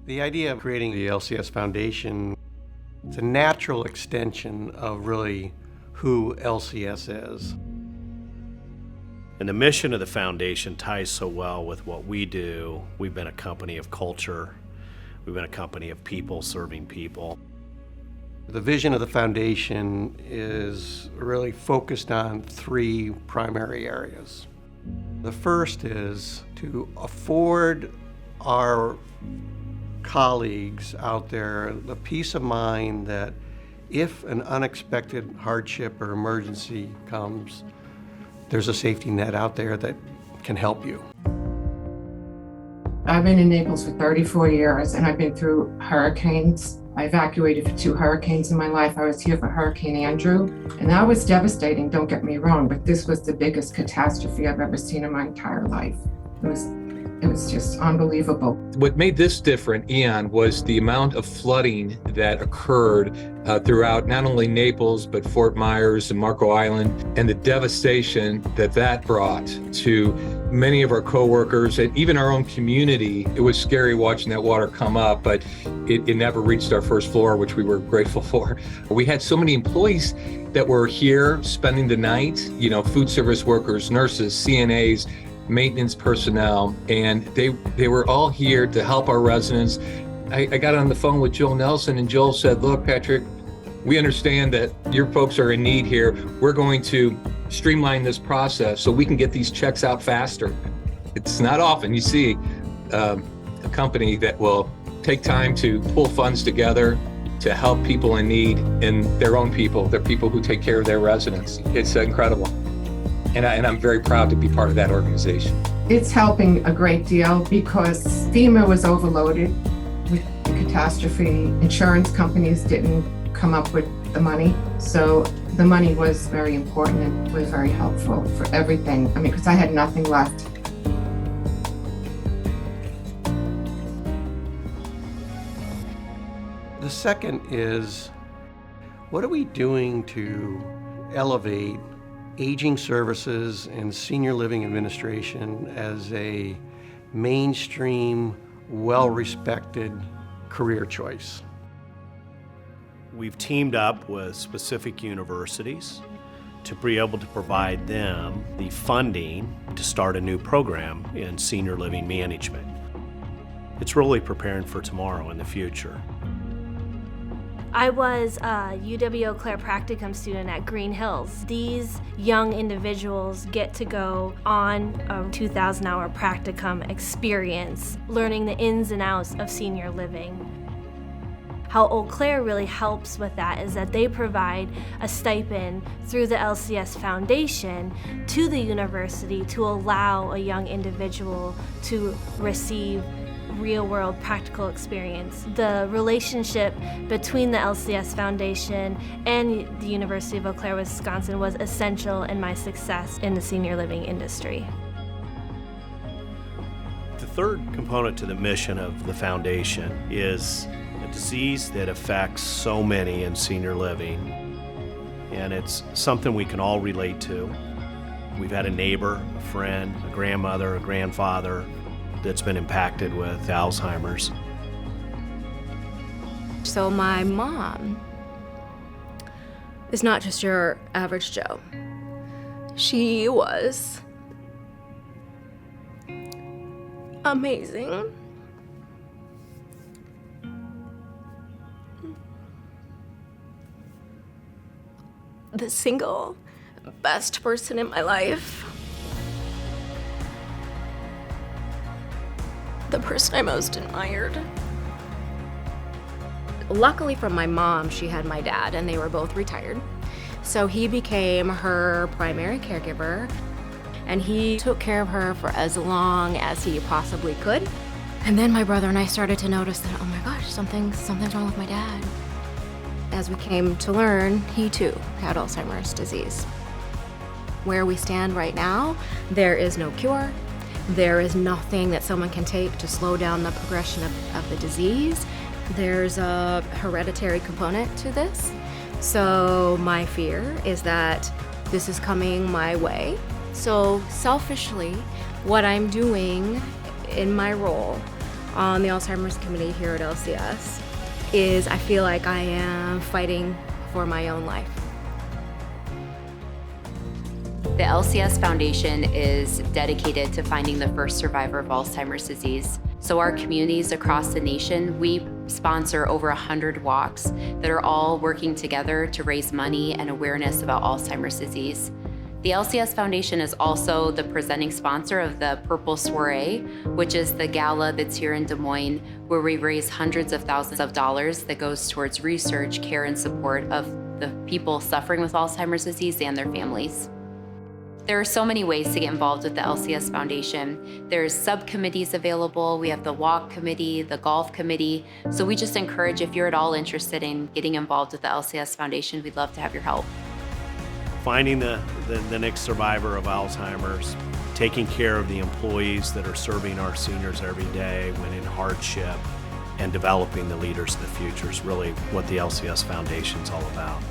The idea of creating the LCS Foundation, it's a natural extension of really who LCS is. And the mission of the foundation ties so well with what we do. We've been a company of culture. We've been a company of people serving people. The vision of the foundation is really focused on three primary areas. The first is to afford our colleagues out there the peace of mind that if an unexpected hardship or emergency comes, there's a safety net out there that can help you. I've been in Naples for 34 years and I've been through hurricanes. I evacuated for 2 hurricanes in my life. I was here for Hurricane Andrew, and that was devastating, don't get me wrong, but this was the biggest catastrophe I've ever seen in my entire life. It was just unbelievable. What made this different, Ian, was the amount of flooding that occurred throughout not only Naples, but Fort Myers and Marco Island, and the devastation that brought to many of our coworkers and even our own community. It was scary watching that water come up, but it never reached our first floor, which we were grateful for. We had so many employees that were here spending the night, food service workers, nurses, CNAs, maintenance personnel, and they were all here to help our residents. I got on the phone with Joel Nelson, and Joel said, look, Patrick, we understand that your folks are in need here. We're going to streamline this process so we can get these checks out faster. It's not often you see a company that will take time to pull funds together to help people in need and their own people, their people who take care of their residents. It's incredible. And I'm very proud to be part of that organization. It's helping a great deal because FEMA was overloaded with the catastrophe. Insurance companies didn't come up with the money. So the money was very important and was very helpful for everything. Because I had nothing left. The second is, what are we doing to elevate aging services and senior living administration as a mainstream, well-respected career choice? We've teamed up with specific universities to be able to provide them the funding to start a new program in senior living management. It's really preparing for tomorrow and the future. I was a UW Eau Claire practicum student at Green Hills. These young individuals get to go on a 2,000-hour practicum experience, learning the ins and outs of senior living. How Eau Claire really helps with that is that they provide a stipend through the LCS Foundation to the university to allow a young individual to receive real-world practical experience. The relationship between the LCS Foundation and the University of Eau Claire, Wisconsin was essential in my success in the senior living industry. The third component to the mission of the foundation is a disease that affects so many in senior living, and it's something we can all relate to. We've had a neighbor, a friend, a grandmother, a grandfather that's been impacted with Alzheimer's. So my mom is not just your average Joe. She was amazing. The single best person in my life. The person I most admired. Luckily for my mom, she had my dad, and they were both retired. So he became her primary caregiver, and he took care of her for as long as he possibly could. And then my brother and I started to notice that, oh my gosh, something's wrong with my dad. As we came to learn, he too had Alzheimer's disease. Where we stand right now, there is no cure. There is nothing that someone can take to slow down the progression of the disease. There's a hereditary component to this. So my fear is that this is coming my way. So selfishly, what I'm doing in my role on the Alzheimer's committee here at LCS is I feel like I am fighting for my own life. The LCS Foundation is dedicated to finding the first survivor of Alzheimer's disease. So our communities across the nation, we sponsor over 100 walks that are all working together to raise money and awareness about Alzheimer's disease. The LCS Foundation is also the presenting sponsor of the Purple Soiree, which is the gala that's here in Des Moines, where we raise hundreds of thousands of dollars that goes towards research, care, and support of the people suffering with Alzheimer's disease and their families. There are so many ways to get involved with the LCS Foundation. There's subcommittees available. We have the walk committee, the golf committee. So we just encourage, if you're at all interested in getting involved with the LCS Foundation, we'd love to have your help. Finding the next survivor of Alzheimer's, taking care of the employees that are serving our seniors every day when in hardship, and developing the leaders of the future is really what the LCS Foundation is all about.